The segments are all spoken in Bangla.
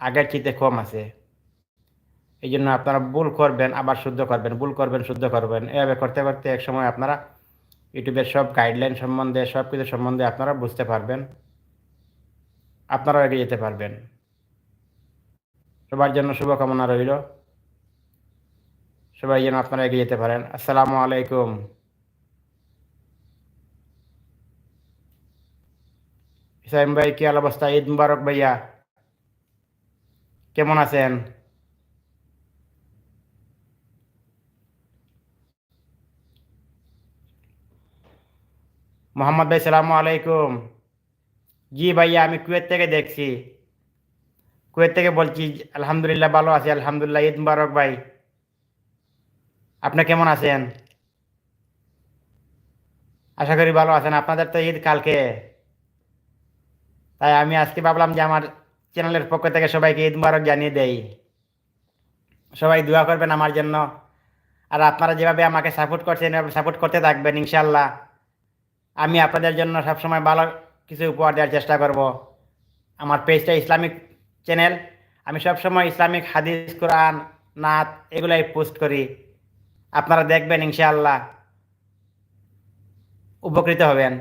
আগের চেয়ে কম আছে। এই জন্য আপনারা ভুল করবেন আবার শুদ্ধ করবেন, ভুল করবেন শুদ্ধ করবেন, এভাবে করতে করতে এক সময় আপনারা ইউটিউবের সব গাইডলাইন সম্বন্ধে সব কিছু সম্বন্ধে আপনারা বুঝতে পারবেন, আপনারাও এগিয়ে যেতে পারবেন। সবার জন্য শুভকামনা রইল, সবাই যেন আপনারা এগিয়ে যেতে পারেন। আসসালামু আলাইকুম। ইসলাম ভাই, কি অবস্থা? ঈদ মুবারক ভাইয়া, কেমন আছেন? মোহাম্মদ ভাই, সালামু আলাইকুম। জি ভাইয়া, আমি কুয়েত থেকে দেখছি, কুয়েত থেকে বলছি। আলহামদুলিল্লাহ ভালো আছি, আলহামদুলিল্লাহ। ঈদ মুবারক ভাই, আপনি কেমন আছেন? আশা করি ভালো আছেন। আপনাদের তো ঈদ কালকে, তাই আমি আজকে ভাবলাম যে আমার চ্যানেলের পক্ষ থেকে সবাইকে ঈদ মুবারক জানিয়ে দেই। সবাই দোয়া করবেন আমার জন্য, আর আপনারা যেভাবে আমাকে সাপোর্ট করছেন এভাবে সাপোর্ট করতে থাকবেন ইনশাল্লাহ। আমি আপনাদের জন্য সবসময় ভালো কিছু উপহার দেওয়ার চেষ্টা করব। আমার পেজটা ইসলামিক চ্যানেল, আমি সবসময় ইসলামিক হাদিস, কোরআন, নাত এগুলাই পোস্ট করি। আপনারা দেখবেন ইনশাআল্লাহ, উপকৃত হবেন,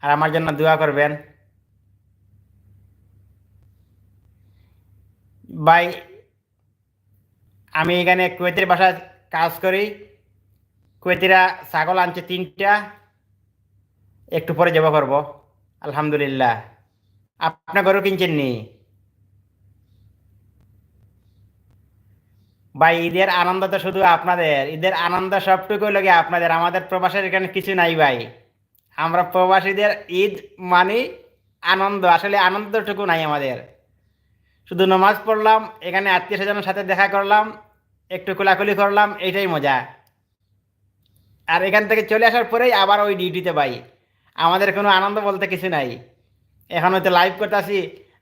আর আমার জন্য দোয়া করবেন। ভাই, আমি এখানে কুয়েতের বাসায় কাজ করি। কুয়েতিরা ছাগল আনছে 3টা, একটু পরে জবাই করব আলহামদুলিল্লাহ। আপনার গরু কিনছেন নি? ভাই, ঈদের আনন্দ তো শুধু আপনাদের, ঈদের আনন্দ সবটুকু লাগে আপনাদের, আমাদের প্রবাসের এখানে কিছু নাই ভাই। আমরা প্রবাসীদের ঈদ মানে আনন্দ, আসলে আনন্দটুকু নাই আমাদের। শুধু নামাজ পড়লাম, এখানে আত্মীয় স্বজনের সাথে দেখা করলাম, একটু কোলাকুলি করলাম, এইটাই মজা। আর এখান থেকে চলে আসার পরেই আবার ওই ডিউটিতে ভাই, আমাদের কোনো আনন্দ বলতে কিছু নাই। এখন হয়তো লাইভ করতেছি,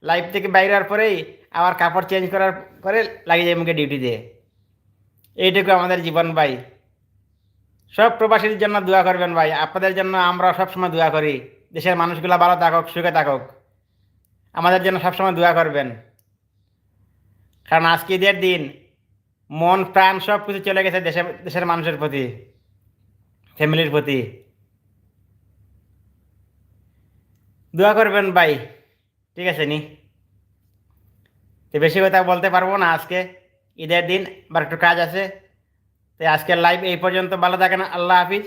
লাইভ থেকে বাইরে হওয়ার পরেই আবার কাপড় চেঞ্জ করার পরে লাগিয়ে যাই মুখে ডিউটিতে। এইটুকু আমাদের জীবন ভাই। সব প্রবাসীদের জন্য দোয়া করবেন ভাই, আপনাদের জন্য আমরা সবসময় দোয়া করি। দেশের মানুষগুলা ভালো থাকুক, সুখে থাকুক, আমাদের জন্য সবসময় দোয়া করবেন। কারণ আজকে ঈদের দিন, মন প্রাণ সব কিছু চলে গেছে দেশের দেশের মানুষের প্রতি, ফ্যামিলির প্রতি। দোয়া করবেন ভাই, ঠিক আছে নি? তো বেশি কথা বলতে পারবো না আজকে, ঈদের দিন আবার একটু কাজ আছে। তো আজকের লাইভ এই পর্যন্ত, ভালো থাকেন, আল্লাহ হাফিজ।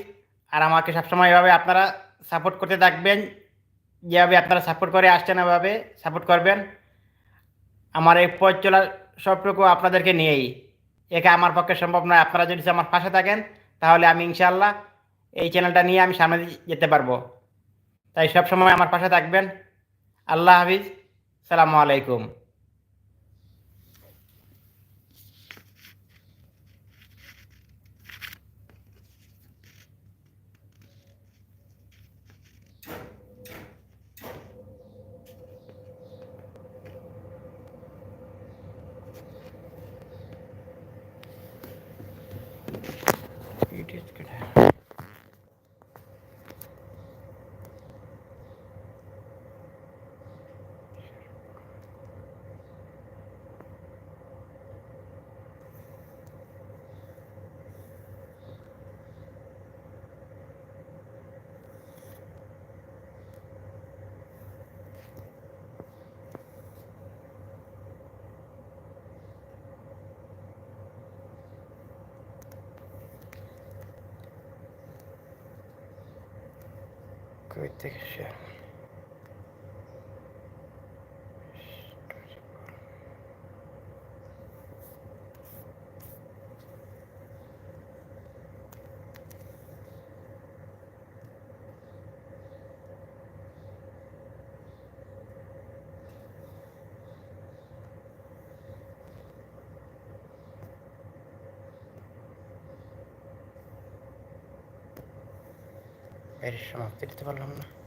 আর আমাকে সবসময় এভাবে আপনারা সাপোর্ট করতে থাকবেন, যেভাবে আপনারা সাপোর্ট করে আসছেন এভাবে সাপোর্ট করবেন। আমার এই পথ চলার সবটুকু আপনাদেরকে নিয়েই, একা আমার পক্ষে সম্ভব নয়। আপনারা যদি আমার পাশে থাকেন তাহলে আমি ইনশাআল্লাহ এই চ্যানেলটা নিয়ে আমি সামনে যেতে পারবো। তাই সবসময় আমার পাশে থাকবেন। আল্লাহ হাফিজ, সালামু আলাইকুম। এর সমাপ্তি দিতে পারলাম না।